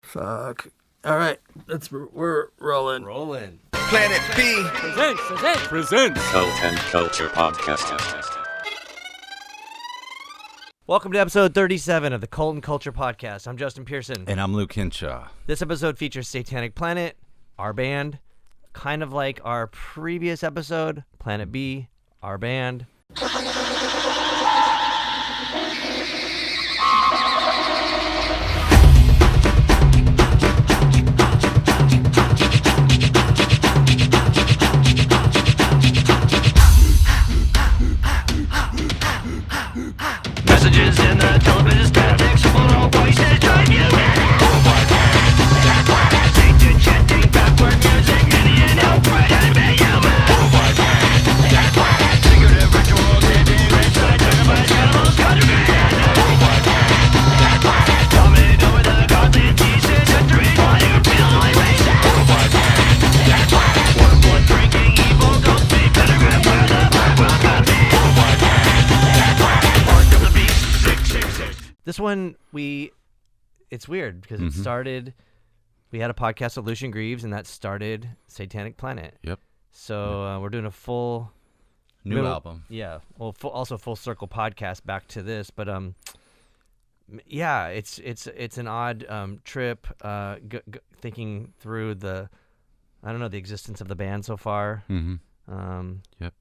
Fuck. All right, we're rolling. Planet B presents Cult and Culture Podcast. Welcome to episode 37 of the Cult and Culture Podcast. I'm Justin Pearson. And I'm Lucien Greaves. This episode features Satanic Planet, our band, kind of like our previous episode, Planet B, our band. Messages in the television static, subliminal voices drive you mad. Satan chanting backward music, Indian outbreak, enemy human. Secretive rituals, hidden inside, sacrifice animals, contraband. Dominate over the godly pieces, centuries, while you feel like racing. One blood drinking, evil ghost beat, pentagram where the black will not be. This one, it's weird because it started, we had a podcast with Lucien Greaves, and that started Satanic Planet. Yep. So we're doing a full... New album. Yeah. Well, also full circle podcast back to this, but yeah, it's an odd trip thinking through the existence of the band so far. Yep.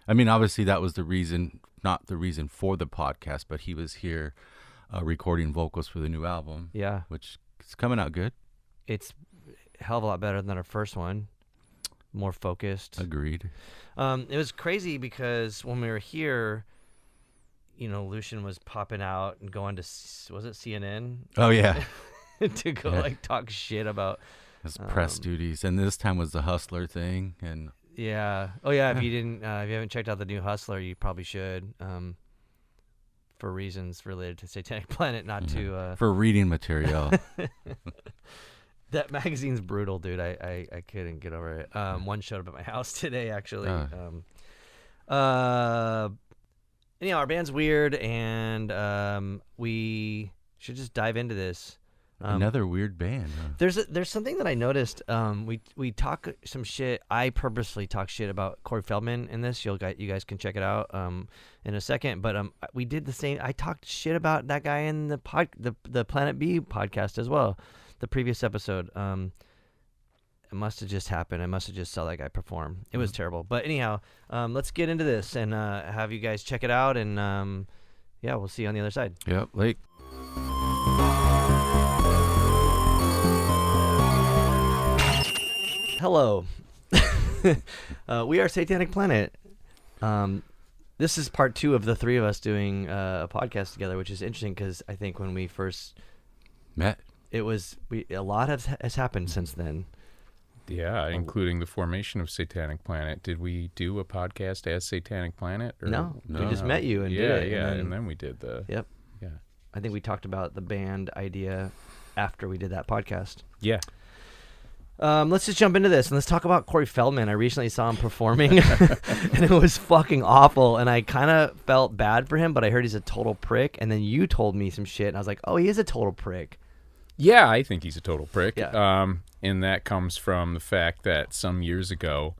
I mean, obviously that was the reason, not the reason for the podcast, but he was here recording vocals for the new album. Yeah. Which is coming out good. It's a hell of a lot better than our first one. More focused. Agreed. It was crazy because when we were here, Lucien was popping out and going to, was it CNN? Oh, yeah. to go like talk shit about his press duties. And this time was the Hustler thing. And yeah. Oh, yeah. If you haven't checked out the new Hustler, you probably should. For reasons related to Satanic Planet, not to... for reading material. That magazine's brutal, dude. I couldn't get over it. One showed up at my house today, actually. Our band's weird, and we should just dive into this. Another weird band. Huh? There's something that I noticed. We talk some shit. I purposely talk shit about Corey Feldman in this. You guys can check it out in a second. But we did the same. I talked shit about that guy in the Planet B podcast as well. The previous episode. It must have just happened. I must have just saw that guy perform. It was terrible. But anyhow, let's get into this and have you guys check it out. And yeah, we'll see you on the other side. Yep, Lake. Hello. We are Satanic Planet. This is part 2 of the 3 of us doing a podcast together, which is interesting because I think when we first met, a lot has happened since then. Yeah, including the formation of Satanic Planet. Did we do a podcast as Satanic Planet? Or? No, we just met you and did it. Yeah, and then we did the... Yep. Yeah. I think we talked about the band idea after we did that podcast. Yeah. Let's just jump into this and let's talk about Corey Feldman. I recently saw him performing and it was fucking awful, and I kind of felt bad for him, but I heard he's a total prick, and then you told me some shit and I was like, oh, he is a total prick. Yeah, I think he's a total prick. Yeah. And that comes from the fact that some years ago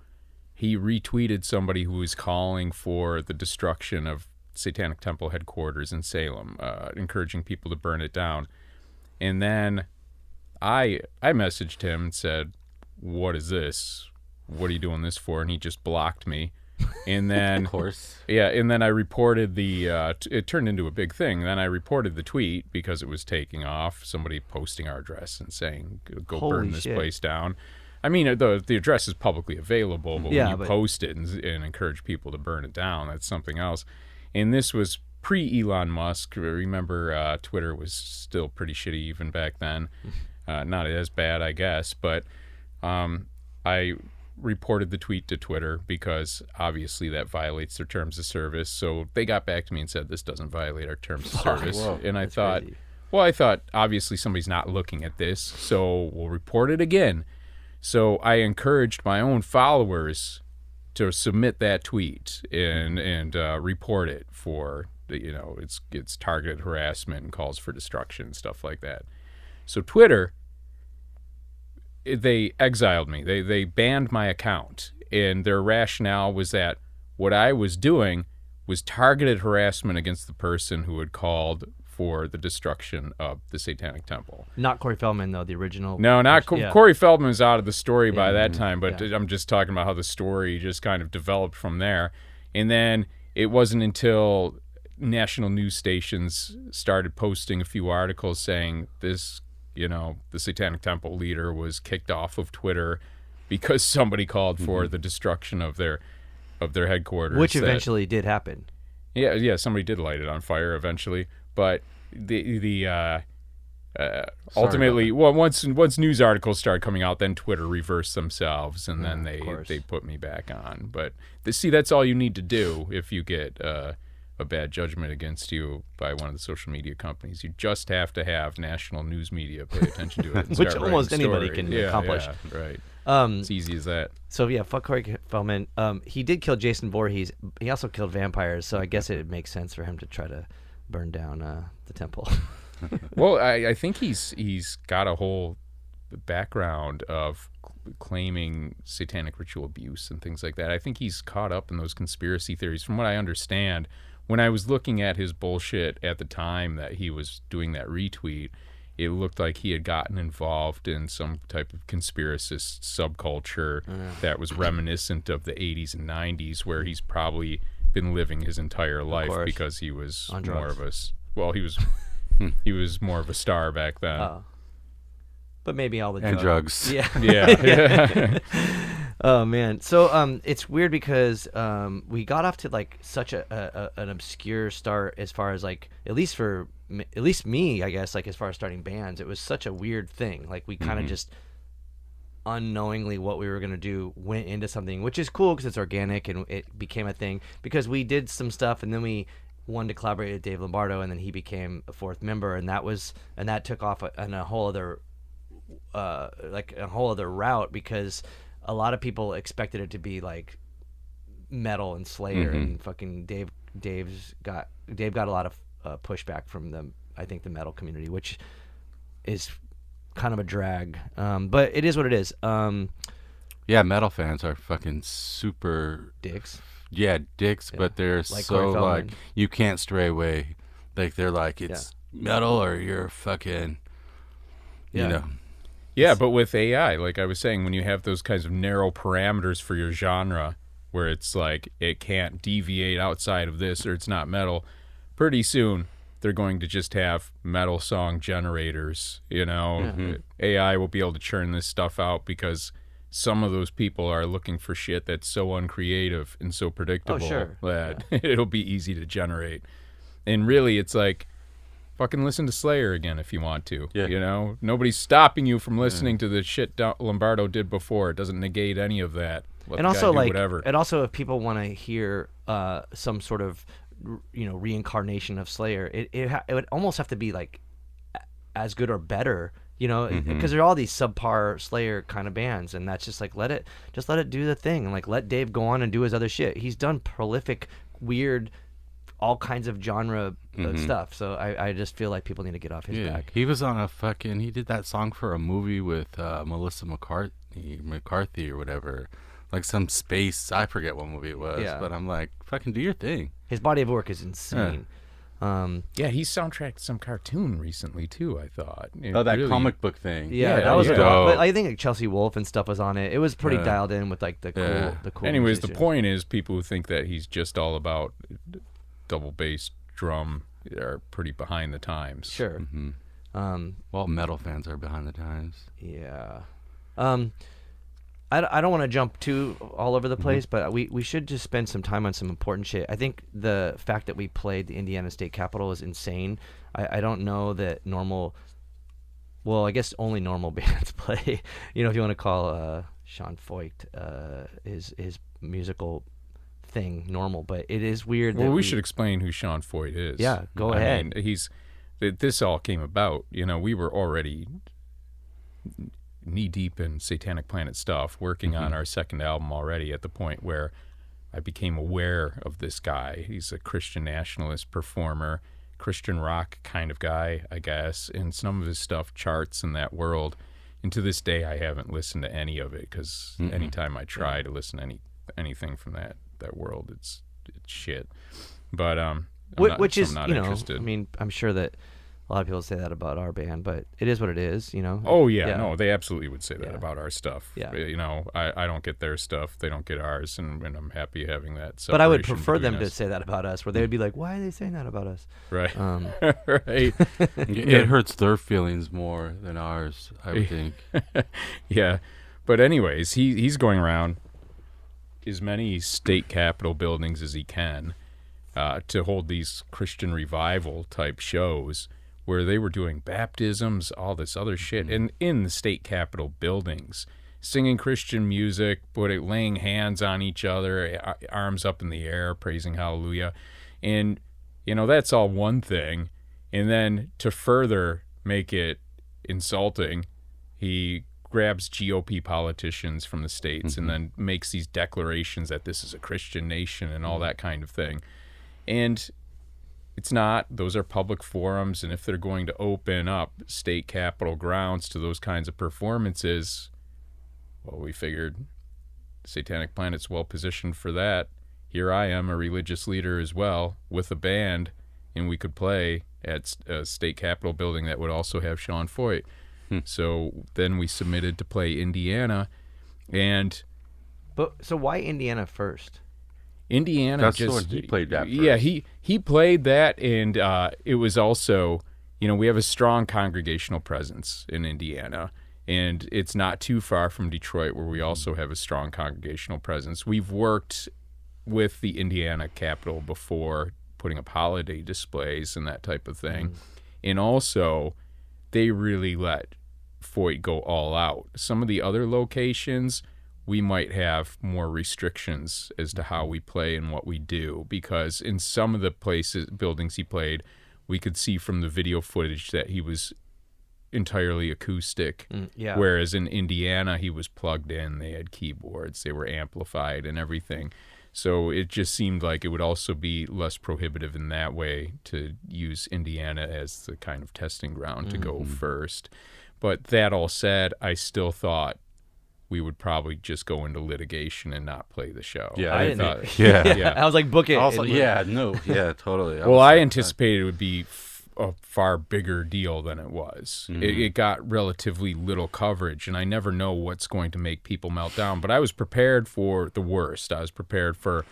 he retweeted somebody who was calling for the destruction of Satanic Temple headquarters in Salem, encouraging people to burn it down. And then I messaged him and said, what is this? What are you doing this for? And he just blocked me. And then, of course. Yeah, and then I reported it turned into a big thing. Then I reported the tweet because it was taking off, somebody posting our address and saying, go Holy burn this shit. place down. I mean, the address is publicly available, but when you post it and encourage people to burn it down, that's something else. And this was pre-Elon Musk. Remember, Twitter was still pretty shitty even back then. Not as bad, I guess, but I reported the tweet to Twitter because obviously that violates their terms of service. So they got back to me and said, this doesn't violate our terms of service. Whoa, and I thought, obviously somebody's not looking at this, so we'll report it again. So I encouraged my own followers to submit that tweet and report it for, it's targeted harassment and calls for destruction and stuff like that. So Twitter they exiled me. They banned my account, and their rationale was that what I was doing was targeted harassment against the person who had called for the destruction of the Satanic Temple. Not Corey Feldman, though, the original. No, not yeah. Corey Feldman was out of the story by that time, but Yeah. I'm just talking about how the story just kind of developed from there. And then it wasn't until national news stations started posting a few articles saying this, the Satanic Temple leader was kicked off of Twitter because somebody called for the destruction of their headquarters, which eventually did happen. Yeah, somebody did light it on fire eventually, but ultimately, once news articles started coming out, then Twitter reversed themselves, and then they put me back on. But that's all you need to do if you get a bad judgment against you by one of the social media companies. You just have to have national news media pay attention to it, and which start almost writing anybody stories. can accomplish. Yeah, right. It's easy as that. So yeah, fuck Corey Feldman. He did kill Jason Voorhees. He also killed vampires, so I guess it makes sense for him to try to burn down the temple. Well, I think he's got a whole background of claiming satanic ritual abuse and things like that. I think he's caught up in those conspiracy theories. From what I understand, when I was looking at his bullshit at the time that he was doing that retweet, it looked like he had gotten involved in some type of conspiracist subculture that was reminiscent of the 80s and 90s, where he's probably been living his entire life because he was more of he was more of a star back then. But maybe all the drugs. Yeah. Yeah. Oh man. So it's weird because we got off to like such an obscure start as far as like at least me, I guess, like as far as starting bands. It was such a weird thing. Like we kind of just unknowingly what we were going to do went into something, which is cool because it's organic and it became a thing because we did some stuff and then we wanted to collaborate with Dave Lombardo and then he became a fourth member and that took off on a whole other route because a lot of people expected it to be like metal and Slayer and fucking Dave got a lot of pushback from the metal community, which is kind of a drag, but it is what it is. Yeah, metal fans are fucking super dicks. Yeah, dicks, but they're Like so Corey like Feldman. you can't stray away. Like they're like it's metal or you're fucking, you know. Yeah, but with AI, like I was saying, when you have those kinds of narrow parameters for your genre, where it's like it can't deviate outside of this or it's not metal, pretty soon they're going to just have metal song generators, AI will be able to churn this stuff out because some of those people are looking for shit that's so uncreative and so predictable that it'll be easy to generate. And really, it's like, fucking listen to Slayer again if you want to. Yeah. Nobody's stopping you from listening to the shit Lombardo did before. It doesn't negate any of that. Let And the also, guy do like, whatever. and also, if people want to hear some sort of, reincarnation of Slayer, it would almost have to be like as good or better, because there are all these subpar Slayer kind of bands, and that's just like let it do the thing, and like let Dave go on and do his other shit. He's done prolific, weird, all kinds of genre stuff. So I just feel like people need to get off his back. He was on he did that song for a movie with Melissa McCarthy or whatever. Like some space, I forget what movie it was, but I'm like, fucking do your thing. His body of work is insane. Yeah, he soundtracked some cartoon recently too, I thought. That comic book thing. Yeah, that was dope. But I think like Chelsea Wolfe and stuff was on it. It was pretty dialed in with like the cool. Anyways, the musicians. point is, people who think that he's just all about double bass drum are pretty behind the times. Sure. Well, metal fans are behind the times. Yeah. I don't want to jump too all over the place, but we should just spend some time on some important shit. I think the fact that we played the Indiana State Capitol is insane. I don't know that I guess only normal bands play. If you want to call Sean Feucht his musical thing normal, but it is weird. Well, we should explain who Sean Feucht is. Yeah, go ahead. I mean, this all came about. We were already knee-deep in Satanic Planet stuff, working on our second album already at the point where I became aware of this guy. He's a Christian nationalist performer, Christian rock kind of guy, I guess, and some of his stuff charts in that world. And to this day, I haven't listened to any of it because anytime I try to listen to anything from that world, it's shit. But which is, not you know, interested. I mean, I'm sure that a lot of people say that about our band, but it is what it is, you know. Oh yeah, no, they absolutely would say that about our stuff. Yeah. You know, I don't get their stuff, they don't get ours, and I'm happy having that separation. But I would prefer them between to us. say that about us, where they would be like, "Why are they saying that about us?" Right. Right. It hurts their feelings more than ours, I would think. Yeah. But anyways, he's going around as many state capitol buildings as he can to hold these Christian revival type shows where they were doing baptisms, all this other shit, and in the state capitol buildings, singing Christian music, laying hands on each other, arms up in the air, praising hallelujah. And, you know, that's all one thing. And then to further make it insulting, he grabs GOP politicians from the states and then makes these declarations that this is a Christian nation and all that kind of thing. And it's not. Those are public forums, and if they're going to open up state capitol grounds to those kinds of performances, well, we figured Satanic Planet's well positioned for that. Here I am, a religious leader as well, with a band, and we could play at a state capitol building that would also have Sean Feucht. So then we submitted to play Indiana, So why Indiana first? Indiana, That's the one he played that first. Yeah, he played that, and it was also, you know, we have a strong congregational presence in Indiana, and it's not too far from Detroit, where we also have a strong congregational presence. We've worked with the Indiana Capitol before, putting up holiday displays and that type of thing, and also they really let Feucht go all out. Some of the other locations, we might have more restrictions as to how we play and what we do, because in some of the buildings he played, we could see from the video footage that he was entirely acoustic. Whereas in Indiana, he was plugged in. They had keyboards. They were amplified and everything. So it just seemed like it would also be less prohibitive in that way to use Indiana as the kind of testing ground to go first. But that all said, I still thought we would probably just go into litigation and not play the show. Yeah, I didn't. I was like, book it. Also, totally. Well, I anticipated it would be a far bigger deal than it was. It got relatively little coverage, and I never know what's going to make people melt down. But I was prepared for the worst. I was prepared for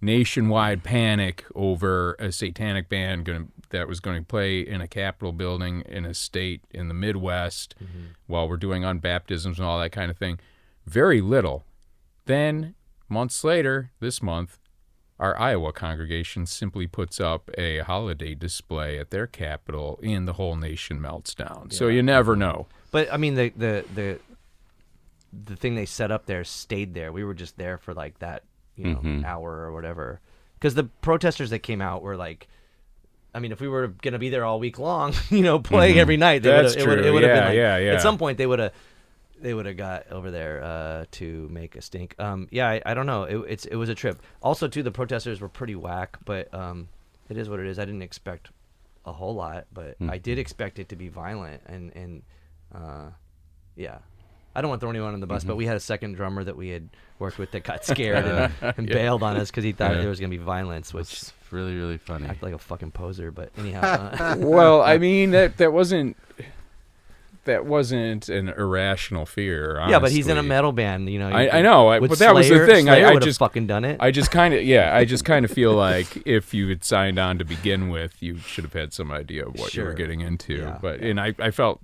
nationwide panic over a satanic band that was going to play in a Capitol building in a state in the Midwest while we're doing unbaptisms and all that kind of thing. Very little. Then, months later, this month, our Iowa congregation simply puts up a holiday display at their Capitol, and the whole nation melts down. So you never know. But I mean, the thing they set up there stayed there. We were just there for like that, you know, hour or whatever. Because the protesters that came out were like, I mean, if we were gonna be there all week long, you know, playing every night, it would have been like, at some point they would have got over there to make a stink. I don't know. It was a trip. Also, too, the protesters were pretty whack, but it is what it is. I didn't expect a whole lot, but I did expect it to be violent, and I don't want to throw anyone on the bus, but we had a second drummer that we had worked with that got scared and bailed on us because he thought there was going to be violence, which It's really, really funny. acted like a fucking poser. But anyhow, Well, I mean, that wasn't an irrational fear. Honestly. yeah, but he's in a metal band, you know. I know, with but that was the thing. Slayer I would have just fucking done it. I just kind of feel like if you had signed on to begin with, you should have had some idea of what you were getting into. Yeah. But and I felt,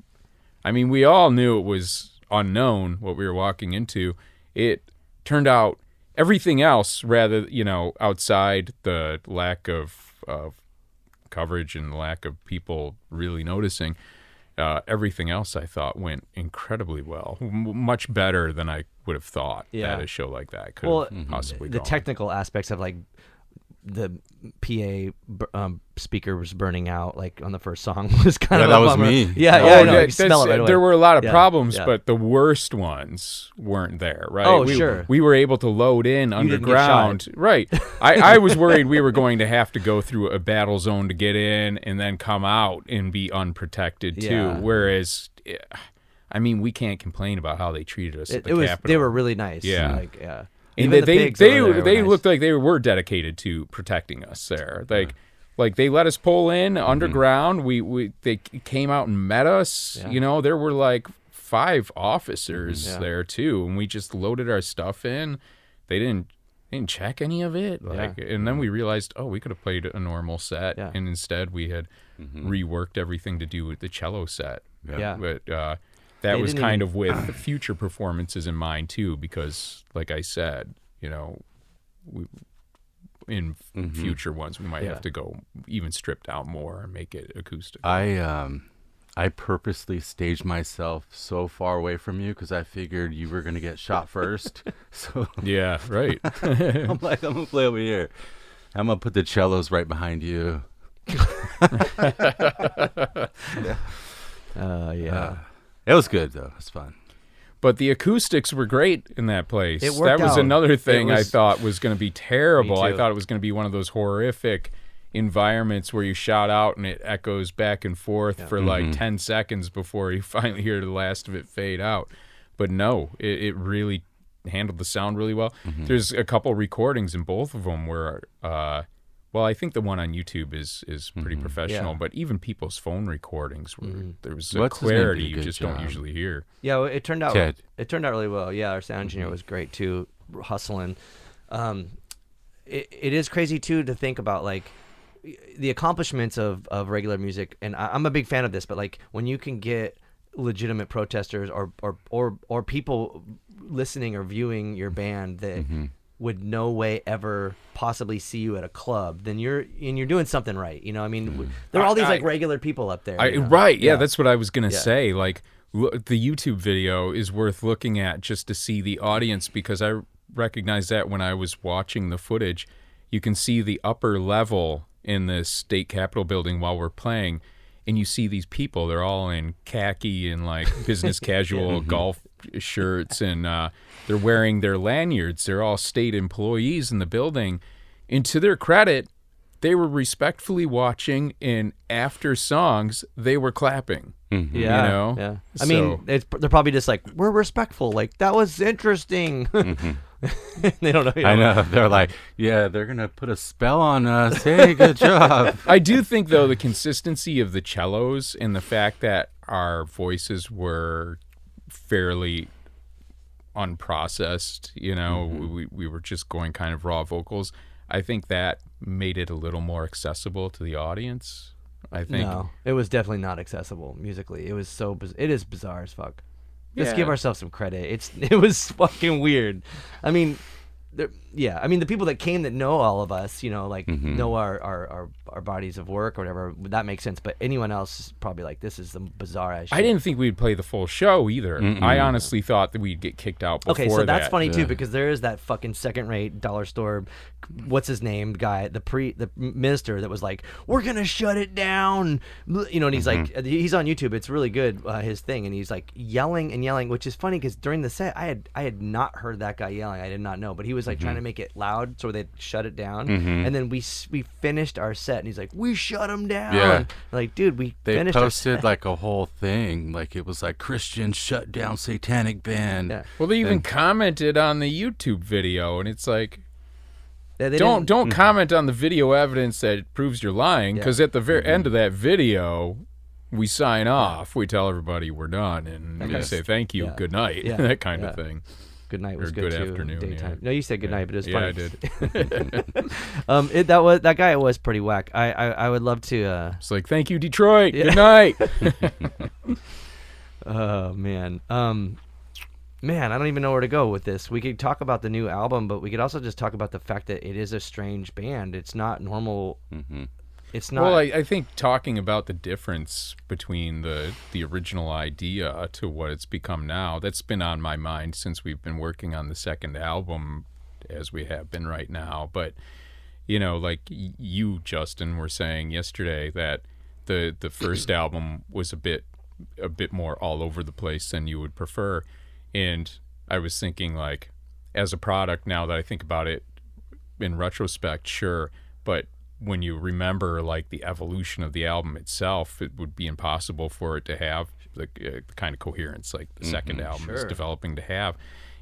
I mean, we all knew it was unknown what we were walking into. It turned out everything else, rather, you know, outside the lack of coverage and the lack of people really noticing, everything else I thought went incredibly well, much better than I would have thought that a show like that could have possibly the gone. technical aspects of like the PA speaker was burning out like on the first song was kind of that a was bummer. me. I know. You smell it right away. There were a lot of problems, yeah. but the worst ones weren't there, right? Oh, sure. We were able to load in didn't get underground. shot. Right. I was worried we were going to have to go through a battle zone to get in and then come out and be unprotected too. Yeah. Whereas I mean, we can't complain about how they treated us at the Capitol. They were really nice. Yeah. Like, yeah. And Even they pigs over there were they nice. looked like they were dedicated to protecting us there. Like they let us pull in underground. They came out and met us. Yeah. You know, there were like 5 officers there too, and we just loaded our stuff in. They didn't check any of it. And then we realized, we could have played a normal set, and instead we had reworked everything to do with the cello set. Yeah. But that was kind of with future performances in mind too, because like I said, you know, in future ones we might have to go even stripped out more and make it acoustic. I purposely staged myself so far away from you because I figured you were gonna get shot first. So yeah, right. I'm like, I'm gonna play over here. I'm gonna put the cellos right behind you. It was good though. It's fun. But the acoustics were great in that place. It worked that was out. another thing I thought was going to be terrible. Me I too. thought it was going to be one of those horrific environments where you shout out and it echoes back and forth for like 10 seconds before you finally hear the last of it fade out. But no, it really handled the sound really well. There's a couple recordings in both of them where, well, I think the one on YouTube is pretty professional, but even people's phone recordings, there was a clarity you just don't usually hear. Yeah, well, it turned out Ted. it turned out really well. Yeah, our sound engineer was great too, hustling. It is crazy too to think about like the accomplishments of regular music, and I'm a big fan of this. But like when you can get legitimate protesters or people listening or viewing your band that would no way ever possibly see you at a club, then you're doing something right. You know, I mean, there are all these like regular people up there. You know? Right? Yeah, that's what I was gonna say. Like the YouTube video is worth looking at just to see the audience, because I recognized that when I was watching the footage. You can see the upper level in the state capitol building while we're playing, and you see these people. They're all in khaki and like business casual golf shirts, and they're wearing their lanyards. They're all state employees in the building. And to their credit, they were respectfully watching, and after songs, they were clapping. Yeah, you know? yeah. I mean, they're probably just like, we're respectful. Like, that was interesting. They don't know. I know. They're like, yeah, they're going to put a spell on us. Hey, good job. I do think, though, the consistency of the cellos and the fact that our voices were fairly unprocessed, you know, we were just going kind of raw vocals. I think that made it a little more accessible to the audience. I think. No, it was definitely not accessible musically. It was it is bizarre as fuck. Let's give ourselves some credit. It was fucking weird. I mean, I mean, the people that came that know all of us, you know, like know our bodies of work or whatever, that makes sense. But anyone else is probably like, this is the bizarre ass shit. I didn't think we'd play the full show either. I honestly thought that we'd get kicked out before that. Okay, so that's funny too, because there is that fucking second-rate dollar store, what's his name guy, the minister that was like, we're gonna shut it down, you know, and he's like, he's on YouTube, it's really good, his thing, and he's like yelling and yelling, which is funny because during the set I had not heard that guy yelling. I did not know, but he was like trying to make it loud so they'd shut it down, and then we finished our set, and he's like, we shut him down. Yeah. Like, dude, They finished our posted set. like a whole thing, like it was like Christian shut down Satanic band. Yeah. Well, they even commented on the YouTube video, and it's like, They don't didn't- comment on the video evidence that proves you're lying, because at the very end of that video, we sign off. We tell everybody we're done, and we say thank you, good night, that kind of thing. Good night was Or good good too. afternoon, Daytime. yeah. No, you said good night, but it was Yeah, funny. I did. That guy was pretty whack. I would love to. It's like, thank you, Detroit. Good night. Oh man. Man, I don't even know where to go with this. We could talk about the new album, but we could also just talk about the fact that it is a strange band. It's not normal. It's not. Well, I think talking about the difference between the original idea to what it's become now, that's been on my mind since we've been working on the second album, as we have been right now. But, you know, like you, Justin, were saying yesterday that the first album was a bit more all over the place than you would prefer. And I was thinking, like, as a product, now that I think about it in retrospect, sure, but when you remember like the evolution of the album itself, it would be impossible for it to have the kind of coherence like the second album is developing to have.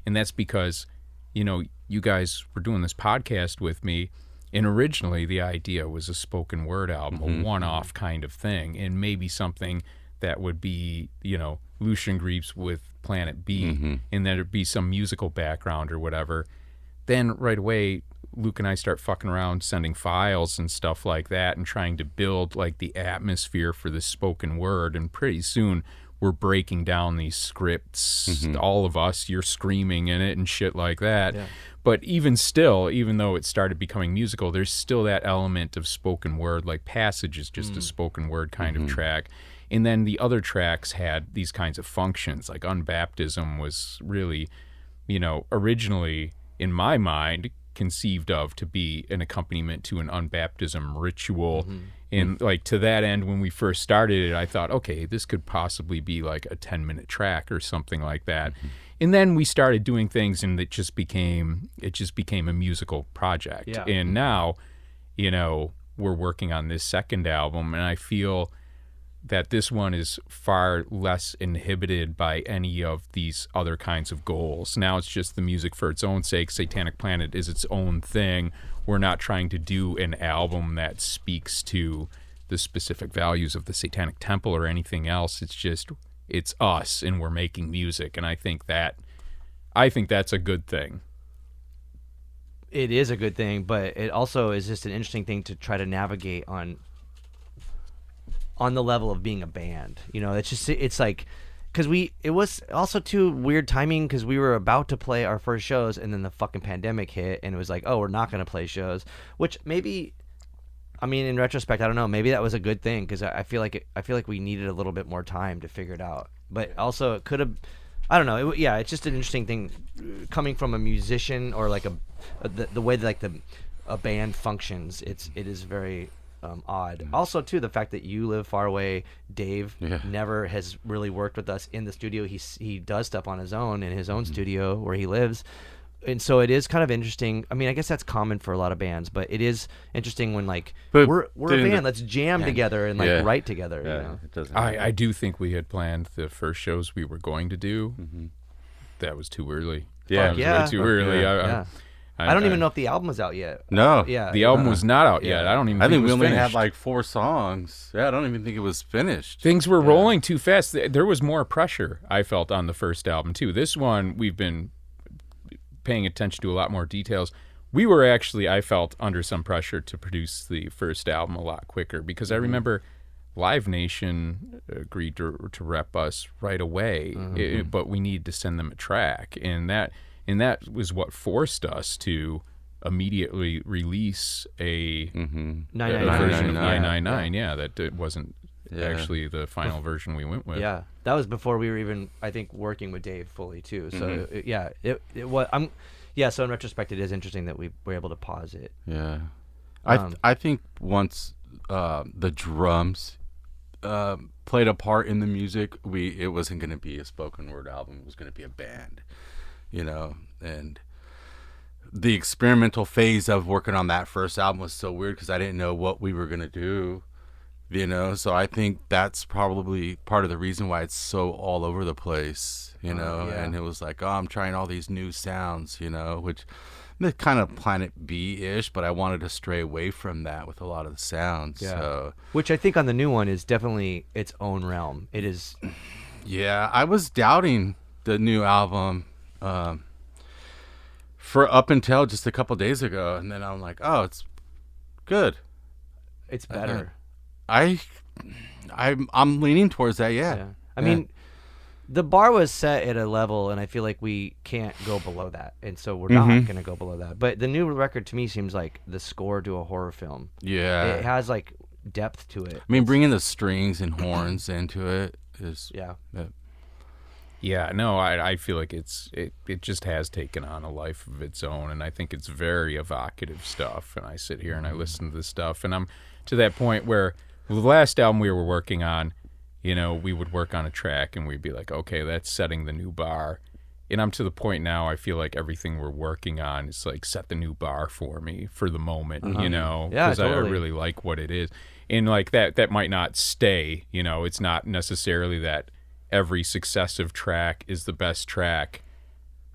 And that's because, you know, you guys were doing this podcast with me, and originally the idea was a spoken word album, a one-off kind of thing, and maybe something that would be, you know, Lucien Greaves with Planet B, and then there'd be some musical background or whatever. Then right away, Luke and I start fucking around sending files and stuff like that and trying to build like the atmosphere for the spoken word, and pretty soon we're breaking down these scripts, all of us, you're screaming in it and shit like that. Yeah. But even still, even though it started becoming musical, there's still that element of spoken word, like Passage is just a spoken word kind of track. And then the other tracks had these kinds of functions, like Unbaptism was really, you know, originally in my mind conceived of to be an accompaniment to an unbaptism ritual. And like to that end, when we first started it, I thought, okay, this could possibly be like a 10-minute track or something like that. And then we started doing things, and it just became a musical project. Yeah. And now, you know, we're working on this second album, and I feel that this one is far less inhibited by any of these other kinds of goals. Now it's just the music for its own sake. Satanic Planet is its own thing. We're not trying to do an album that speaks to the specific values of the Satanic Temple or anything else. It's us, and we're making music, and I think that's a good thing. It is a good thing, but it also is just an interesting thing to try to navigate on the level of being a band. You know, it's like, because it was also too weird timing, because we were about to play our first shows, and then the fucking pandemic hit, and it was like, oh, we're not going to play shows, which maybe, I mean, in retrospect, I don't know, maybe that was a good thing, because I feel like we needed a little bit more time to figure it out. But also it could have, I don't know, it's just an interesting thing coming from a musician, or like the way that like a band functions. It is very odd. Also, too, the fact that you live far away. Dave never has really worked with us in the studio. He does stuff on his own in his own studio where he lives, and so it is kind of interesting. I mean, I guess that's common for a lot of bands, but it is interesting when like we're a band. Let's jam together and like write together. Yeah, you know? It doesn't. I do think we had planned the first shows we were going to do. That was too early. Yeah, way too early. I don't even know if the album was out yet. No. The album was not out yet. I don't even think it was we only finished. had like 4 songs. Yeah, I don't even think it was finished. Things were rolling too fast. There was more pressure, I felt, on the first album, too. This one, we've been paying attention to a lot more details. We were actually, I felt, under some pressure to produce the first album a lot quicker, because I remember Live Nation agreed to rep us right away, but we needed to send them a track, and that was what forced us to immediately release a version of 999. Yeah, that it wasn't actually the final version we went with. Yeah, that was before we were even, I think, working with Dave fully too. So it was. So in retrospect, it is interesting that we were able to pause it. Yeah, I think once the drums played a part in the music, it wasn't going to be a spoken word album. It was going to be a band. You know, and the experimental phase of working on that first album was so weird, because I didn't know what we were going to do, you know, so I think that's probably part of the reason why it's so all over the place, you know, and it was like, oh, I'm trying all these new sounds, you know, which is kind of Planet B-ish, but I wanted to stray away from that with a lot of the sounds. Yeah. So. Which I think on the new one is definitely its own realm. It is. Yeah, I was doubting the new album for up until just a couple days ago, and then I'm like, oh, it's good, it's better. I'm leaning towards that. I mean, the bar was set at a level, and I feel like we can't go below that, and so we're not going to go below that. But the new record to me seems like the score to a horror film. It has like depth to it. I mean, bringing the strings and horns into it is Yeah, no, I feel like it just has taken on a life of its own, and I think it's very evocative stuff. And I sit here and I listen to this stuff, and I'm to that point where the last album we were working on, you know, we would work on a track and we'd be like, okay, that's setting the new bar. And I'm to the point now, I feel like everything we're working on is like set the new bar for me for the moment, you know, because I really like what it is. And like that might not stay, you know, it's not necessarily that every successive track is the best track.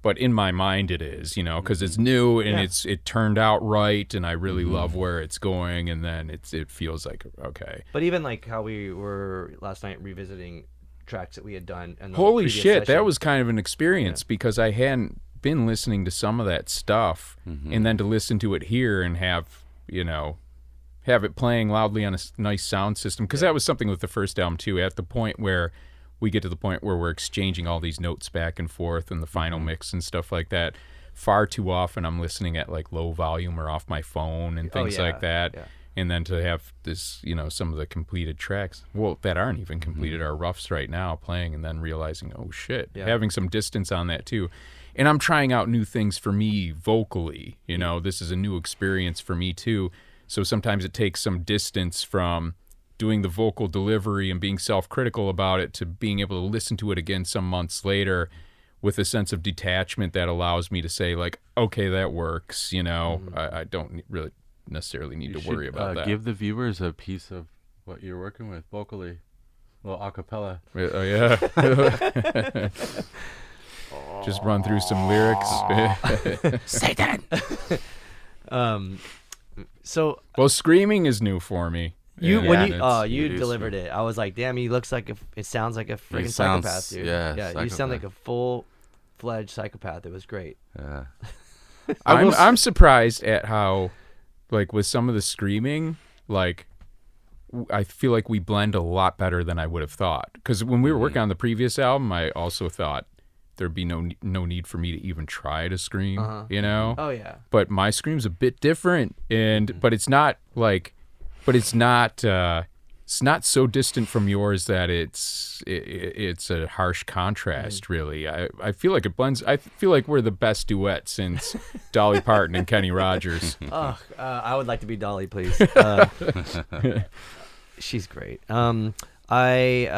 But in my mind it is, you know, because it's new and it turned out right, and I really love where it's going, and then it feels like okay. But even like how we were last night revisiting tracks that we had done. And holy shit, that was kind of an experience because I hadn't been listening to some of that stuff, and then to listen to it here and have it playing loudly on a nice sound system, because that was something with the first album too. At the point where we get to the point where we're exchanging all these notes back and forth and the final mix and stuff like that, far too often I'm listening at like low volume or off my phone and things like that. Yeah. And then to have this, some of the completed tracks, well, that aren't even completed, are roughs right now playing, and then realizing, oh shit, having some distance on that too. And I'm trying out new things for me vocally, this is a new experience for me too. So sometimes it takes some distance from doing the vocal delivery and being self-critical about it to being able to listen to it again some months later with a sense of detachment that allows me to say like, okay, that works. I don't really necessarily need to worry about that. Give the viewers a piece of what you're working with vocally, a little acapella. Oh yeah. Just run through some lyrics. Satan. Well, screaming is new for me. You delivered it. I was like, damn, he looks like it sounds like a freaking psychopath, dude. Yeah, you sound like a full-fledged psychopath. It was great. Yeah. I'm surprised at how, like, with some of the screaming, like, I feel like we blend a lot better than I would have thought. Because when we were working on the previous album, I also thought there'd be no need for me to even try to scream, Oh yeah. But my scream's a bit different, but it's not like. But it's not so distant from yours that it's a harsh contrast, really. I feel like it blends. I feel like we're the best duet since Dolly Parton and Kenny Rogers. I would like to be Dolly, please. She's great. I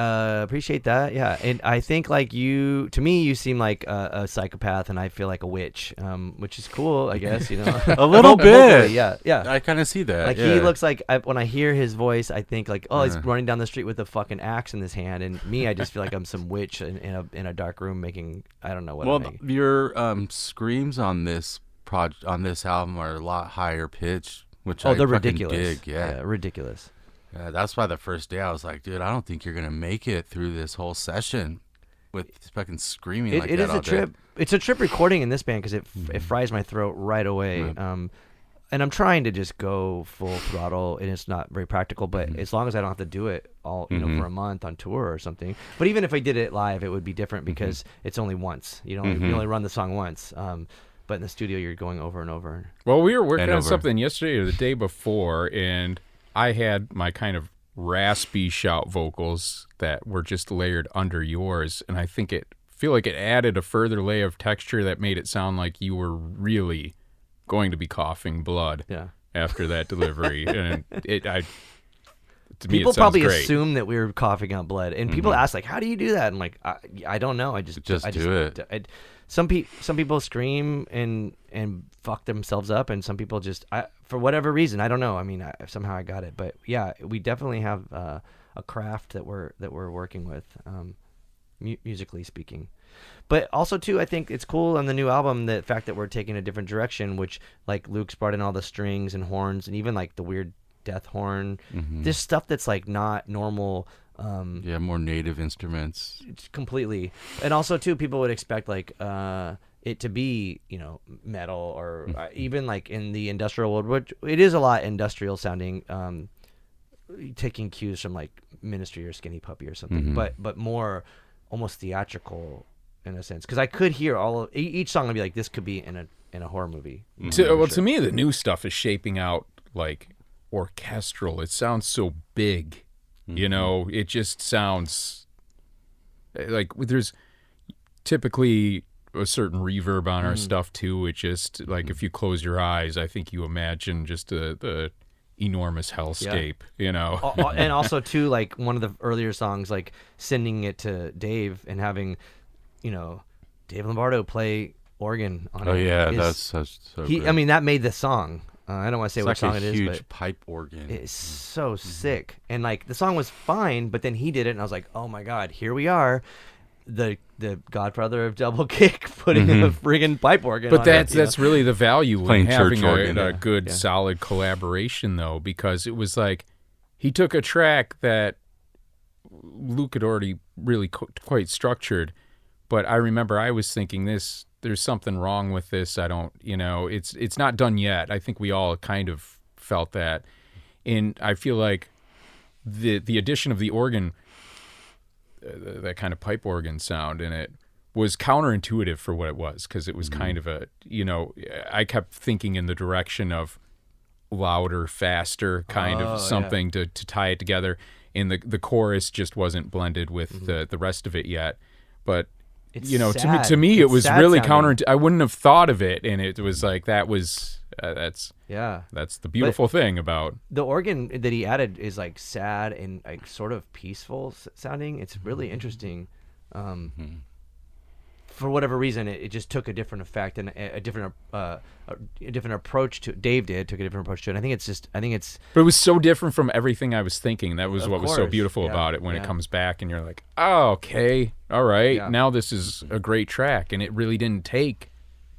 appreciate that. Yeah, and I think like to me, you seem like a psychopath, and I feel like a witch, which is cool, I guess. A little bit. Yeah. I kind of see that. Like he looks like when I hear his voice, I think like, oh, he's running down the street with a fucking axe in his hand, and me, I just feel like I'm some witch in a dark room making I don't know what. Well, your screams on this album are a lot higher pitched, which they're ridiculous. Dig. Yeah, ridiculous. Yeah, that's why the first day I was like, dude, I don't think you're going to make it through this whole session with fucking screaming like that. It is a trip. It's a trip recording in this band because it fries my throat right away. And I'm trying to just go full throttle, and it's not very practical, but as long as I don't have to do it all, for a month on tour or something. But even if I did it live, it would be different because it's only once. You only run the song once. But in the studio, you're going over and over. Well, we were working on something yesterday or the day before, and I had my kind of raspy shout vocals that were just layered under yours, and I feel like it added a further layer of texture that made it sound like you were really going to be coughing blood after that delivery. And people probably assume that we were coughing out blood, and people ask like, "How do you do that?" I'm like, I don't know. I just do it. Some people scream and fuck themselves up, and some people just for whatever reason, I don't know. I mean, somehow I got it, but yeah, we definitely have a craft that we're working with, musically speaking. But also too, I think it's cool on the new album the fact that we're taking a different direction, which like Luke's brought in all the strings and horns, and even like the weird death horn. This stuff that's like not normal. More native instruments. Completely. And also too, people would expect like it to be metal or even like in the industrial world, which it is a lot industrial sounding, taking cues from like Ministry or Skinny Puppy or something, but more almost theatrical in a sense, because I could hear each song and be like, this could be in a horror movie. To me, the new stuff is shaping out like orchestral. It sounds so big. It just sounds like there's typically a certain reverb on our stuff too. It just like if you close your eyes, I think you imagine just the enormous hellscape, And also too, like one of the earlier songs, like sending it to Dave and having, Dave Lombardo play organ on it. Oh yeah, that's so he. great. I mean, that made the song. I don't want to say It's what like song a it is, huge but pipe organ. it's so sick. And like the song was fine, but then he did it, and I was like, oh my god, here we are, the godfather of double kick putting a friggin' pipe organ. But on that's really the value Playing in having church organ, a good solid collaboration, though, because it was like he took a track that Luke had already really quite structured, but I remember I was thinking there's something wrong with this. I don't, it's not done yet. I think we all kind of felt that. And I feel like the addition of the organ, that kind of pipe organ sound in it, was counterintuitive for what it was, because it was kind of I kept thinking in the direction of louder, faster, kind of something to tie it together. And the chorus just wasn't blended with the rest of it yet. But It's to me, it was really sounding. I wouldn't have thought of it, and it was like that's the beautiful thing about the organ that he added is like sad and like sort of peaceful sounding. It's really interesting. For whatever reason, it just took a different effect and a different approach to it. Dave took a different approach to it. I think it's. But it was so different from everything I was thinking. That was what was so course, beautiful yeah, about it when yeah. it comes back and you're like, oh, okay, all right, Yeah. now this is a great track, and it really didn't take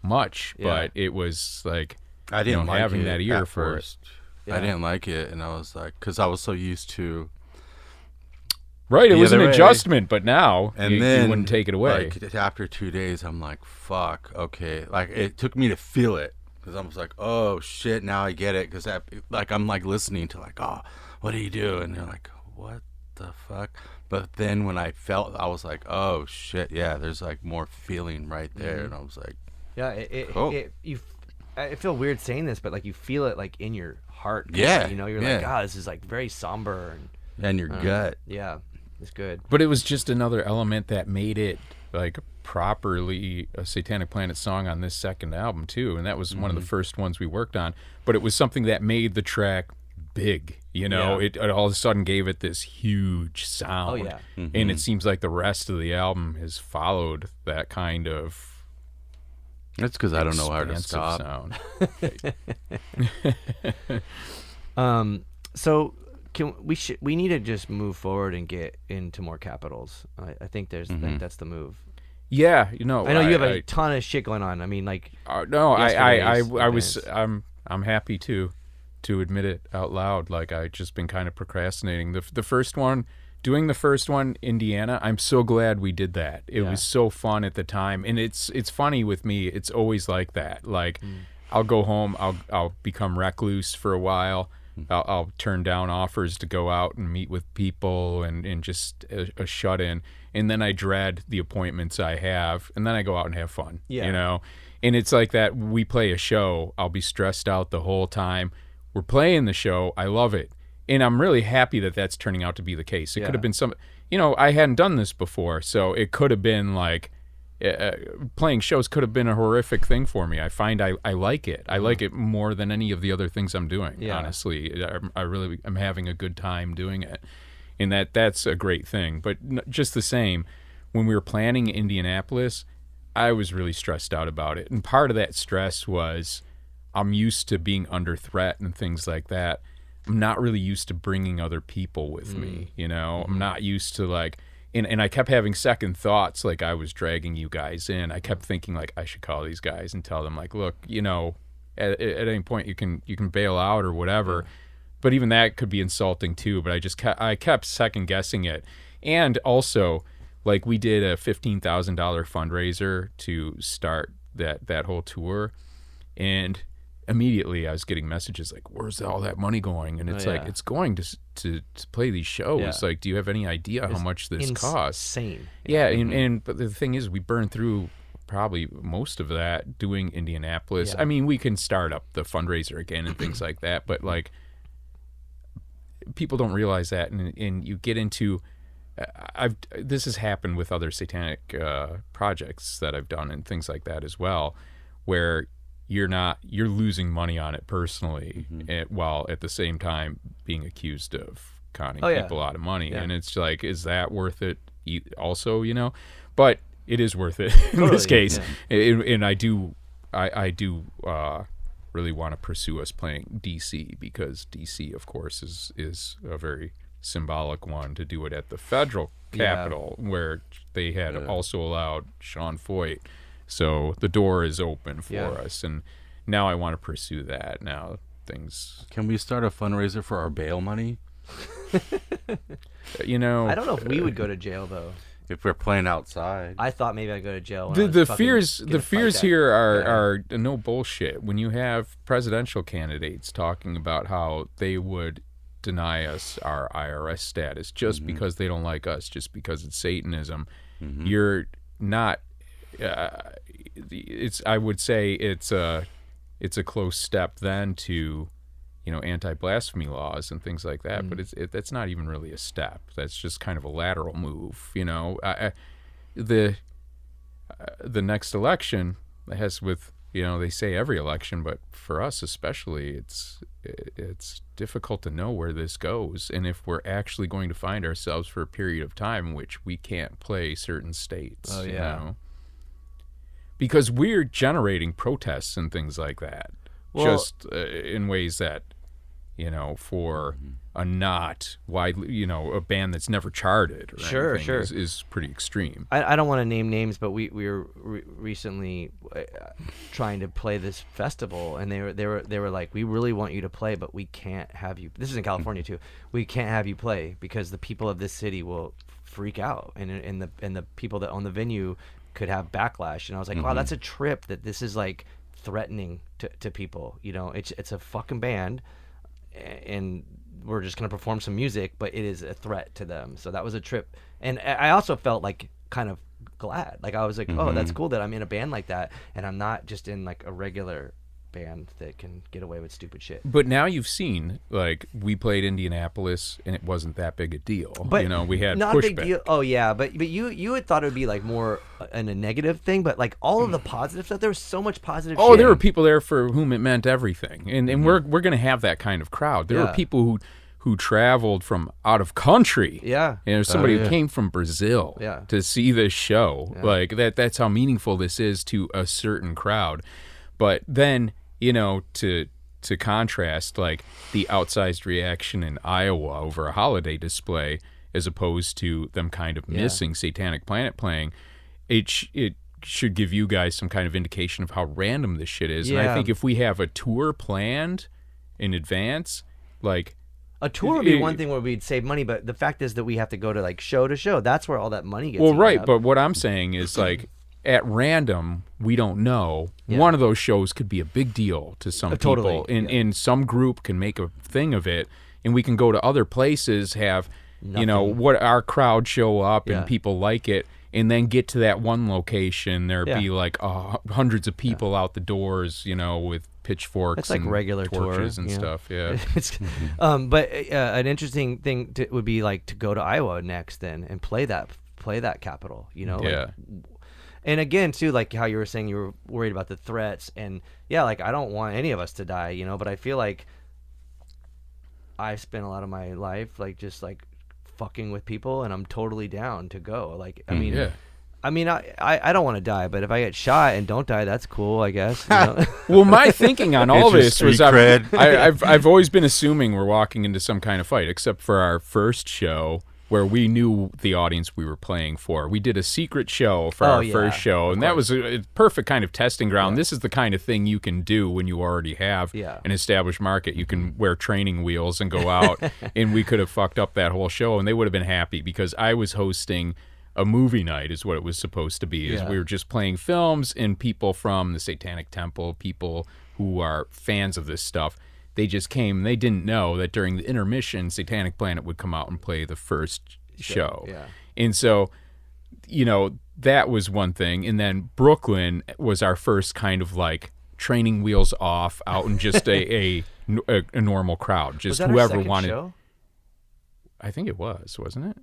much, but it was like I didn't like having it that ear at for first. Yeah. I didn't like it, and I was like, because I was so used to. right. It the was an other way. adjustment, but now And you then wouldn't take it away. Like after 2 days, I'm like, fuck, okay. Like it took me to feel it, because I was like, oh shit, now I get it. Because I'm like listening to like, oh, what do you do? And they're like, what the fuck? But then when I felt, I was like, oh shit, yeah, there's like more feeling right there, and I was like, Yeah, Cool. I feel weird saying this, but like you feel it like in your heart. Yeah, you're like, oh, this is like very somber and your gut. yeah, it's good. But it was just another element that made it like properly a Satanic Planet song on this second album too, and that was one of the first ones we worked on. But it was something that made the track big. It all of a sudden gave it this huge sound. Oh yeah. And it seems like the rest of the album has followed that kind of. That's because I don't know how to expansive stop. sound. So we need to just move forward and get into more capitals. I think that's the move. Yeah, I know you have a ton of shit going on. I mean, like no, I yesterday's was I'm happy to admit it out loud. Like I just been kind of procrastinating. The first one, doing the first one, Indiana. I'm so glad we did that. It was so fun at the time, and it's funny with me. It's always like that. Like I'll go home, I'll become recluse for a while. I'll turn down offers to go out and meet with people and just a shut in. And then I dread the appointments I have, and then I go out and have fun, And it's like that. We play a show. I'll be stressed out the whole time. We're playing the show. I love it. And I'm really happy that that's turning out to be the case. It could have been I hadn't done this before, so it could have been like, playing shows could have been a horrific thing for me. I find I like it. I like it more than any of the other things I'm doing, honestly. I'm having a good time doing it. And that's a great thing. But just the same, when we were planning Indianapolis, I was really stressed out about it. And part of that stress was I'm used to being under threat and things like that. I'm not really used to bringing other people with me, I'm not used to like, and I kept having second thoughts, like I was dragging you guys in. I kept thinking like I should call these guys and tell them like, look, at any point you can bail out or whatever. But even that could be insulting too. But I kept second guessing it. And also, like we did a $15,000 fundraiser to start that whole tour, and immediately I was getting messages like, "Where's all that money going?" And it's like, it's going to play these shows. Yeah. Like, do you have any idea how much this costs? Insane. Yeah, and but the thing is, we burned through probably most of that doing Indianapolis. Yeah. I mean, we can start up the fundraiser again and things like that, but like people don't realize that, and you get into. This has happened with other satanic projects that I've done and things like that as well, where you're losing money on it personally, while at the same time being accused of conning people out of money. And it's like, is that worth it also, but it is worth it in this case. And I do really want to pursue us playing DC, because DC, of course, is a very symbolic one to do it at the federal Capitol, where they had also allowed Sean Feucht. So the door is open for us, and now I want to pursue that. Now things. Can we start a fundraiser for our bail money? I don't know if we would go to jail though. If we're playing outside. I thought maybe I'd go to jail. The fears here are no bullshit. When you have presidential candidates talking about how they would deny us our IRS status just because they don't like us, just because it's Satanism, you're not. I would say it's a close step then to, anti-blasphemy laws and things like that. But that's not even really a step. That's just kind of a lateral move. The next election has with. They say every election, but for us especially, it's difficult to know where this goes, and if we're actually going to find ourselves for a period of time in which we can't play certain states. Oh yeah. Because we're generating protests and things like that, just in ways that, for a not widely, a band that's never charted or anything is pretty extreme. I don't want to name names, but we were recently trying to play this festival, and they were like, we really want you to play, but we can't have you. This is in California too. We can't have you play because the people of this city will freak out, and the people that own the venue could have backlash. And I was like, wow, that's a trip that this is like threatening to people. It's a fucking band, and we're just going to perform some music, but it is a threat to them. So that was a trip. And I also felt like kind of glad. Like I was like, oh, that's cool that I'm in a band like that, and I'm not just in like a regular band that can get away with stupid shit. But now you've seen, like, we played Indianapolis and it wasn't that big a deal. But we had not pushback. A big deal. Oh yeah, but you had thought it would be like more a negative thing, but like all of the positive stuff, there was so much positive shit. There were people there for whom it meant everything, and we're going to have that kind of crowd. There were people who traveled from out of country. Yeah. Somebody who came from Brazil to see this show. Yeah. Like that's how meaningful this is to a certain crowd. But then, to contrast, like, the outsized reaction in Iowa over a holiday display as opposed to them kind of missing Satanic Planet playing, it should give you guys some kind of indication of how random this shit is. Yeah. And I think if we have a tour planned in advance, like... A tour would be one thing where we'd save money, but the fact is that we have to go to like show to show. That's where all that money gets. Well, right, up. but what I'm saying is, like, at random, we don't know. Yeah. One of those shows could be a big deal to some people, and some group can make a thing of it, and we can go to other places, have what our crowd show up, and people like it, and then get to that one location, there'd be like hundreds of people out the doors, with pitchforks. It's like and regular torches tour, and stuff. Yeah. But an interesting thing would be like to go to Iowa next, then, and play that Capitol. Like, and again, too, like how you were saying you were worried about the threats, and like I don't want any of us to die, but I feel like I've spent a lot of my life like just like fucking with people, and I'm totally down to go. Like, I mean, I don't want to die, but if I get shot and don't die, that's cool, I guess. Well, my thinking on all this was I've always been assuming we're walking into some kind of fight, except for our first show where we knew the audience we were playing for. We did a secret show for our first show, and that was a perfect kind of testing ground. This is the kind of thing you can do when you already have an established market. You can wear training wheels and go out, and we could have fucked up that whole show, and they would have been happy because I was hosting a movie night is what it was supposed to be. Is we were just playing films, and people from the Satanic Temple, people who are fans of this stuff, they just came, and they didn't know that during the intermission, Satanic Planet would come out and play the first show. Yeah. And so, that was one thing. And then Brooklyn was our first kind of like training wheels off out in just a normal crowd. Just was that whoever our second wanted. Show? I think it wasn't it?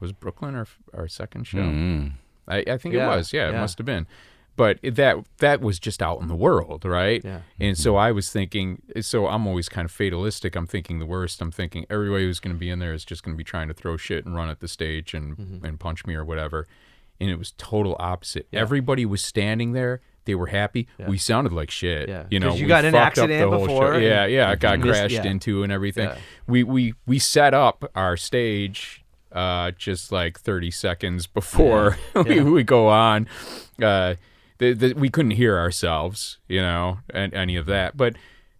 Was Brooklyn our second show? Mm-hmm. I think it was. Yeah, it must have been. But that was just out in the world, right? Yeah. And so I was thinking, so I'm always kind of fatalistic. I'm thinking the worst. I'm thinking everybody who's going to be in there is just going to be trying to throw shit and run at the stage and punch me or whatever. And it was total opposite. Yeah. Everybody was standing there. They were happy. Yeah. We sounded like shit. Yeah. You know, 'Cause you we got in an fucked up the accident whole before show. Yeah, and yeah. It got missed- crashed yeah. into and everything. Yeah. We set up our stage just like 30 seconds before we go on. We couldn't hear ourselves, you know, and any of that. But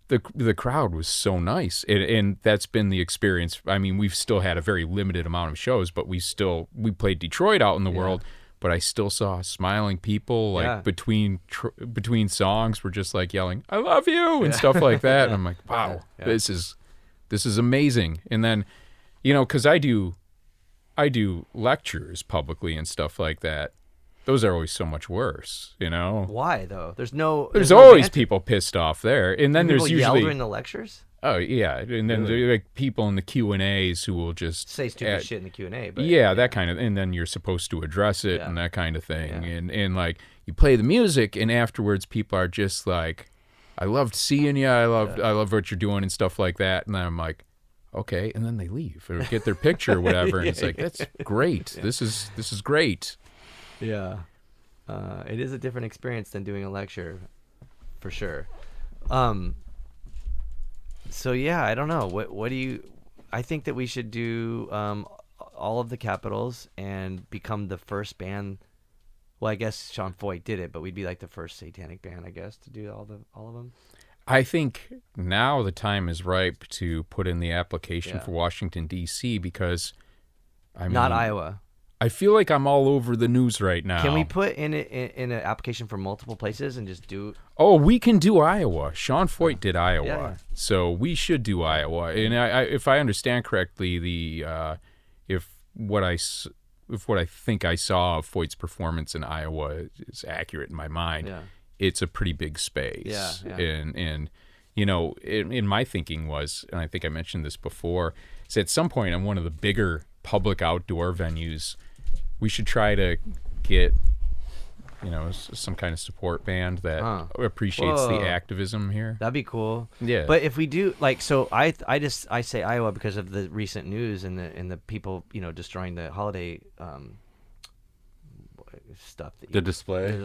the crowd was so nice, and that's been the experience. I mean, we've still had a very limited amount of shows, but we played Detroit out in the world. But I still saw smiling people, like between songs, were just like yelling "I love you" and stuff like that. And I'm like, wow, this is amazing. And then, you know, because I do lectures publicly and stuff like that. Those are always so much worse, you know. Why though? There's no always people pissed off there, and then people there's yell usually during the lectures. Oh yeah, and then there are like people in the Q&As who will just Say stupid shit in the Q&A. But that kind of, and then you're supposed to address it and that kind of thing, and like you play the music, and afterwards people are just like, "I loved seeing you. I love what you're doing and stuff like that," and then I'm like, okay, and then they leave or get their picture or whatever, and it's like, that's great. This is great. Yeah, it is a different experience than doing a lecture, for sure. So yeah, I don't know. What do you? I think that we should do all of the capitals and become the first band. Well, I guess Sean Feucht did it, but we'd be like the first satanic band, I guess, to do all of them. I think now the time is ripe to put in the application for Washington D.C. because not Iowa. I feel like I'm all over the news right now. Can we put in an application for multiple places and just do? Oh, we can do Iowa. Sean Feucht did Iowa, Yeah. So we should do Iowa. And if I understand correctly, if what I think I saw of Feucht's performance in Iowa is accurate in my mind, it's a pretty big space. Yeah. And you know, in my thinking was, and I think I mentioned this before, is at some point on one of the bigger public outdoor venues, we should try to get, you know, some kind of support band that appreciates the activism here. That'd be cool. Yeah. But if we do, like, so I say Iowa because of the recent news and the people, you know, destroying the holiday stuff. The display.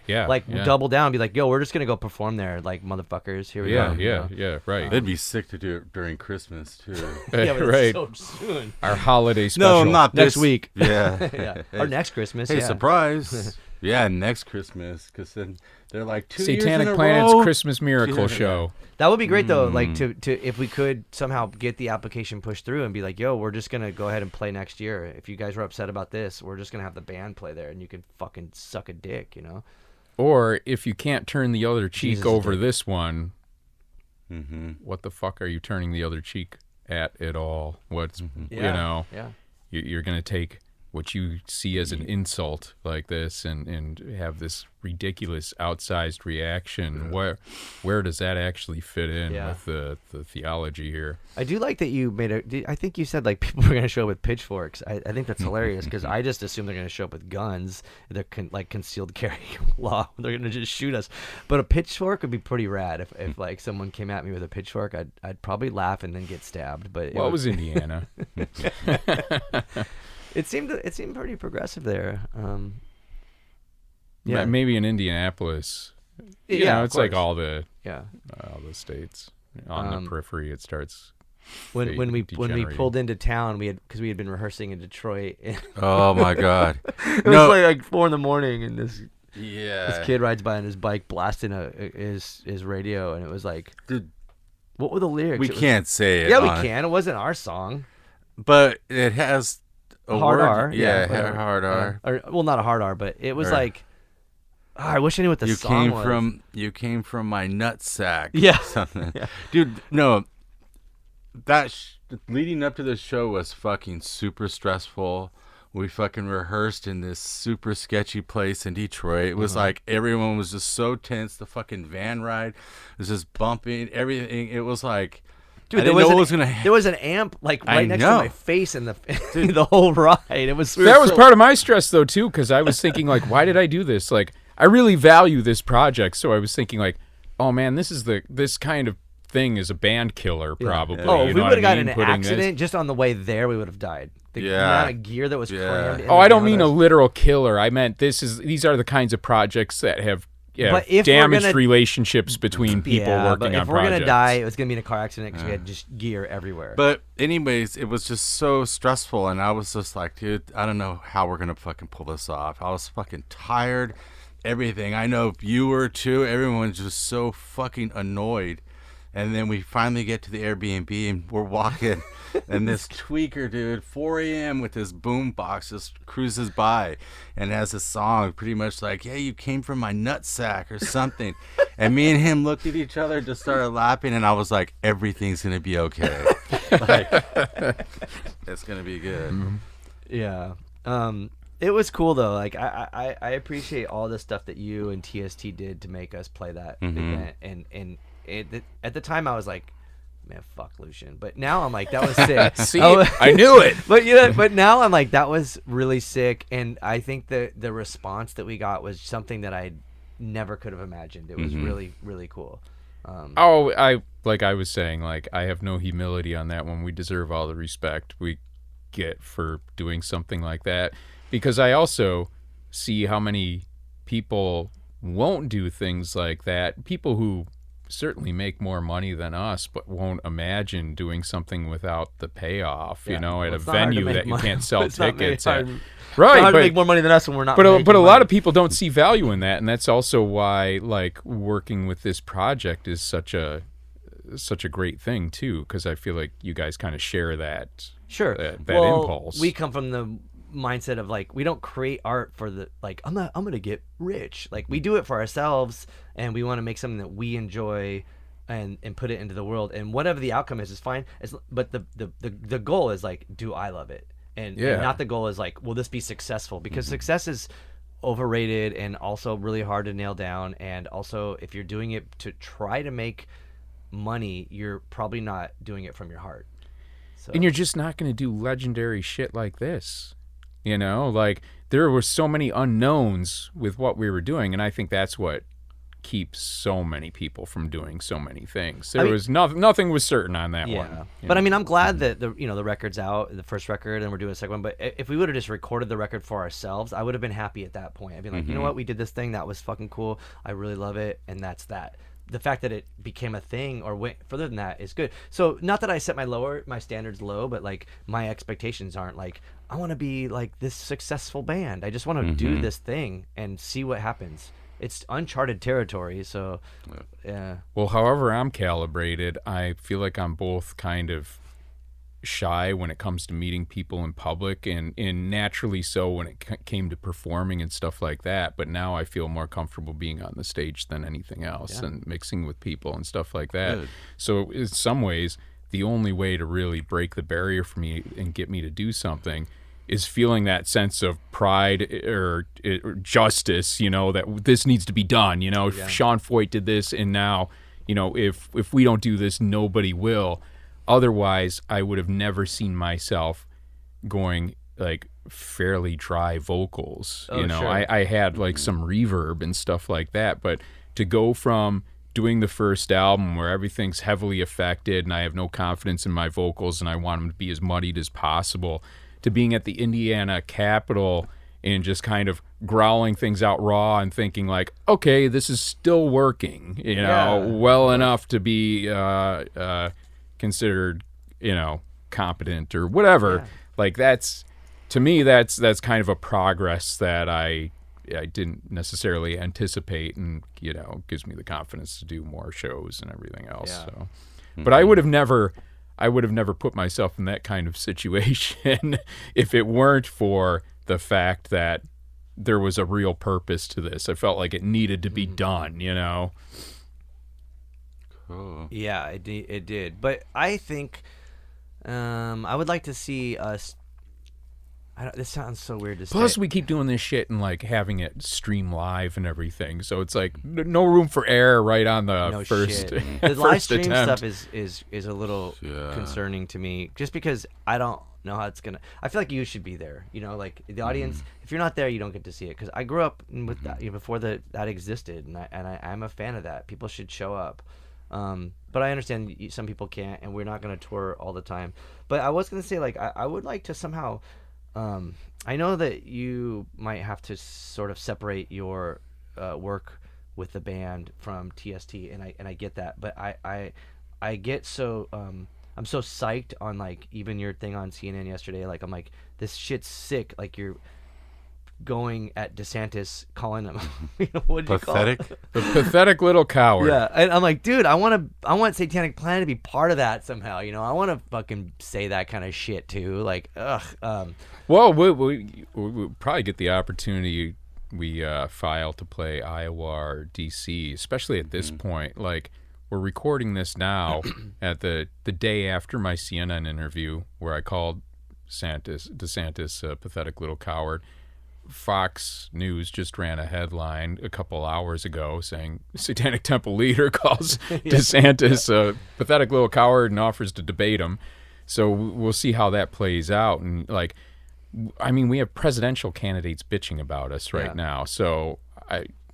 Yeah. Double down and be like, yo, we're just going to go perform there. Like, motherfuckers, here we go. Yeah, right. It'd be sick to do it during Christmas, too. Yeah, but right. it's so soon. Our holiday special. No, not Next this week. Yeah. Or next Christmas. Hey, surprise. Yeah, next Christmas. Because then they're like 2 years Satanic in a Planet's row. Christmas Miracle Show. That would be great though, like to if we could somehow get the application pushed through and be like, yo, we're just gonna go ahead and play next year. If you guys are upset about this, we're just gonna have the band play there, and you can fucking suck a dick, you know. Or if you can't turn the other cheek Jesus over dick. this one, what the fuck are you turning the other cheek at all? What's you know? Yeah. You're gonna take what you see as an insult like this and have this ridiculous outsized reaction. Where does that actually fit in with the theology here? I do like that you made I think you said like people are going to show up with pitchforks. I think that's hilarious because I just assume they're going to show up with guns. They're like concealed carry law. They're going to just shoot us. But a pitchfork would be pretty rad if like someone came at me with a pitchfork. I'd probably laugh and then get stabbed. But it was Indiana. It seemed pretty progressive there. Maybe in Indianapolis. You know, it's like all the states on the periphery. It starts. When we pulled into town, because we had been rehearsing in Detroit. Oh my God! It was like 4 a.m. and this this kid rides by on his bike blasting his radio, and it was like, dude, what were the lyrics? We can't say it. Yeah, we can. It wasn't our song, but it has a hard word. R. Yeah, it had a hard R. Well, not a hard R, but it was like. Oh, I wish I knew what the song was. You came from my nutsack. Yeah. Something. Yeah. Dude, no. That leading up to the show was fucking super stressful. We fucking rehearsed in this super sketchy place in Detroit. It was like everyone was just so tense. The fucking van ride was just bumping. Everything. It was like, dude, there was an amp like right next to my face in the whole ride. It was that was part of my stress though too, because I was thinking like, why did I do this? Like, I really value this project, so I was thinking like, oh man, this kind of thing is a band killer probably. Yeah. Oh, you if know we would have gotten Putting an accident just on the way there, we would have died. The amount of gear that was crammed. I don't mean a literal killer. I meant these are the kinds of projects that have but if damaged relationships between people working on projects. If we're gonna die, it was gonna be in a car accident because we had just gear everywhere. But anyways, it was just so stressful, and I was just like, dude, I don't know how we're gonna fucking pull this off. I was fucking tired, everything. I know you were too. Everyone's just so fucking annoyed. And then we finally get to the Airbnb, and we're walking, and this tweaker dude, 4 a.m. with his boom box, just cruises by and has a song pretty much like, "Hey, you came from my nutsack" or something. And me and him looked at each other, just started laughing, and I was like, everything's gonna be okay. Like, it's gonna be good. Mm-hmm. Yeah. It was cool though. Like I appreciate all the stuff that you and TST did to make us play that event, and at the time I was like, man, fuck Lucien. But now I'm like, that was sick. See, I knew it. But now I'm like, that was really sick, and I think the response that we got was something that I never could have imagined. It was really, really cool. I was saying, like, I have no humility on that one. We deserve all the respect we get for doing something like that, because I also see how many people won't do things like that. People who certainly make more money than us, but won't imagine doing something without the payoff, at a venue that you can't sell tickets at. Right, it's hard to make more money than us when we're not. But a lot of people don't see value in that, and that's also why, like, working with this project is such a great thing too, because I feel like you guys kind of share that. Sure. That impulse. We come from the mindset of, like, we don't create art for the, like, I'm gonna get rich. Like, we do it for ourselves, and we want to make something that we enjoy and put it into the world, and whatever the outcome is fine. But the goal is, like, do I love it? And not the goal is like, will this be successful? Because success is overrated and also really hard to nail down, and also if you're doing it to try to make money, you're probably not doing it from your heart. So. And you're just not going to do legendary shit like this. Like, there were so many unknowns with what we were doing, and I think that's what keeps so many people from doing so many things. Nothing was certain on that one. But I mean, I'm glad that the record's out, the first record, and we're doing a second one. But if we would have just recorded the record for ourselves, I would have been happy at that point. I'd be like, you know what, we did this thing that was fucking cool. I really love it, and that's that. The fact that it became a thing or went further than that is good. So not that I set my standards low, but like my expectations aren't like, I want to be like this successful band. I just want to do this thing and see what happens. It's uncharted territory, so yeah. Well, however I'm calibrated, I feel like I'm both kind of shy when it comes to meeting people in public, and naturally so when it came to performing and stuff like that. But now I feel more comfortable being on the stage than anything else, and mixing with people and stuff like that. Good. So in some ways, the only way to really break the barrier for me and get me to do something is feeling that sense of pride or justice, that this needs to be done. If Sean Feucht did this, and now, if we don't do this, nobody will. Otherwise, I would have never seen myself going, like, fairly dry vocals. Sure. I had, like, some reverb and stuff like that, but to go from doing the first album where everything's heavily affected and I have no confidence in my vocals and I want them to be as muddied as possible, to being at the Indiana Capitol and just kind of growling things out raw and thinking like, okay, this is still working, well enough to be considered, competent or whatever. Yeah. Like, that's, to me, that's kind of a progress that I didn't necessarily anticipate, and gives me the confidence to do more shows and everything else. Yeah. So, but I would have never put myself in that kind of situation if it weren't for the fact that there was a real purpose to this. I felt like it needed to be done, Cool. Yeah, it did. But I think I would like to see us. This sounds so weird to say. Plus, we keep doing this shit and like having it stream live and everything, so it's like no room for error right on the first. The live stream stuff is a little concerning to me, just because I don't know how it's gonna. I feel like you should be there. Like the audience. If you're not there, you don't get to see it. Because I grew up with that before that existed, and I'm a fan of that. People should show up. But I understand some people can't, and we're not going to tour all the time. But I was going to say, like, I would like to somehow, I know that you might have to sort of separate your work with the band from TST, and I get that, but I get so I'm so psyched on like even your thing on CNN yesterday. Like I'm like, this shit's sick. Like you're going at DeSantis, calling him what did pathetic? You call it? The pathetic little coward. Yeah, and I'm like, dude, I want Satanic Planet to be part of that somehow. I want to fucking say that kind of shit too. Like, ugh. Well, we'll probably get the opportunity. We file to play Iowa or DC, especially at this point. Like, we're recording this now at the day after my CNN interview where I called DeSantis a pathetic little coward. Fox News just ran a headline a couple hours ago saying Satanic Temple leader calls DeSantis a pathetic little coward and offers to debate him. So we'll see how that plays out. And like, I mean, we have presidential candidates bitching about us right now. So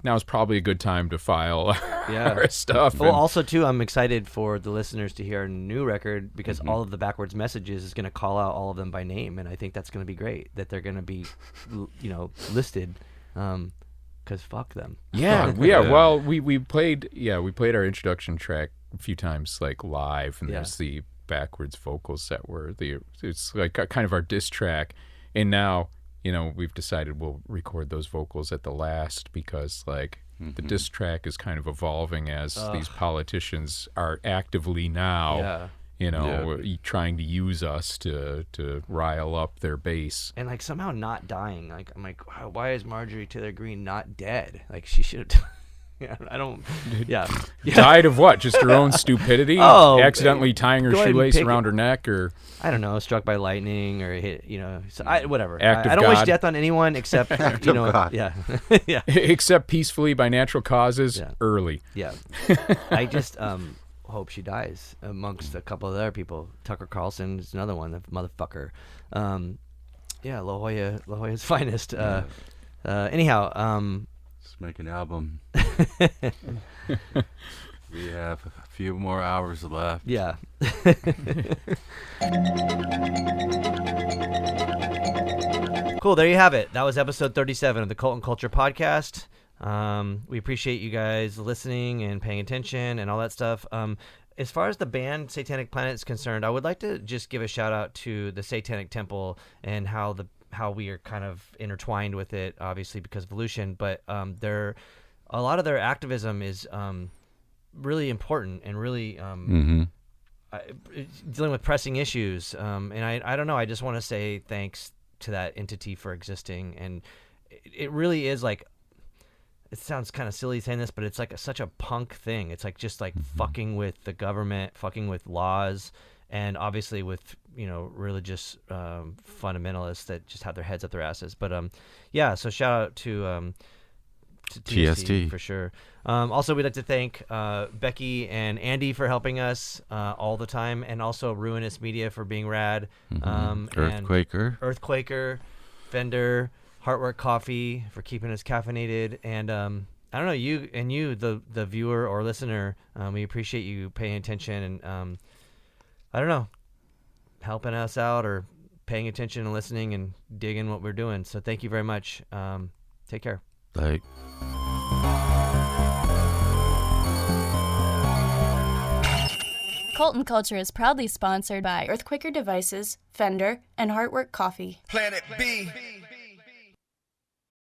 now's probably a good time to file our stuff. Well, also too, I'm excited for the listeners to hear our new record because all of the backwards messages is going to call out all of them by name, and I think that's going to be great. That they're going to be, listed, because fuck them. Yeah, Well, we played our introduction track a few times like live, and there's the backwards vocals that were it's like kind of our diss track, and now. We've decided we'll record those vocals at the last because, like, the diss track is kind of evolving as these politicians are actively now, trying to use us to rile up their base. And, like, somehow not dying. Like, I'm like, why is Marjorie Taylor Greene not dead? Like, she should have... I don't... Yeah. Died of what? Just her own stupidity? Accidentally tying her shoelace around her neck, or... I don't know, struck by lightning or hit, whatever. Act of I don't God. wish death on anyone except, God. yeah. Yeah. Except peacefully by natural causes early. Yeah. I just hope she dies amongst a couple of other people. Tucker Carlson is another one, the motherfucker. La Jolla's finest. Anyhow, let's make an album. We have a few more hours left. Yeah. Cool. There you have it. That was episode 37 of the Cult and Culture Podcast. We appreciate you guys listening and paying attention and all that stuff. As far as the band Satanic Planet is concerned, I would like to just give a shout out to the Satanic Temple and how we are kind of intertwined with it, obviously because of Lucien. But a lot of their activism is really important and really dealing with pressing issues. And I don't know. I just want to say thanks to that entity for existing. And it really is like, it sounds kind of silly saying this, but it's like such a punk thing. It's like just like fucking with the government, fucking with laws, and obviously with religious fundamentalists that just have their heads up their asses. But so shout out to TST for sure. Also, we'd like to thank Becky and Andy for helping us all the time, and also Ruinous Media for being rad. Earthquaker, Fender, Heartwork Coffee for keeping us caffeinated, and I don't know, you the viewer or listener, we appreciate you paying attention and I don't know, helping us out or paying attention and listening and digging what we're doing. So thank you very much. Take care. Like. Cult and Culture is proudly sponsored by Earthquaker Devices, Fender, and Heartwork Coffee. Planet B.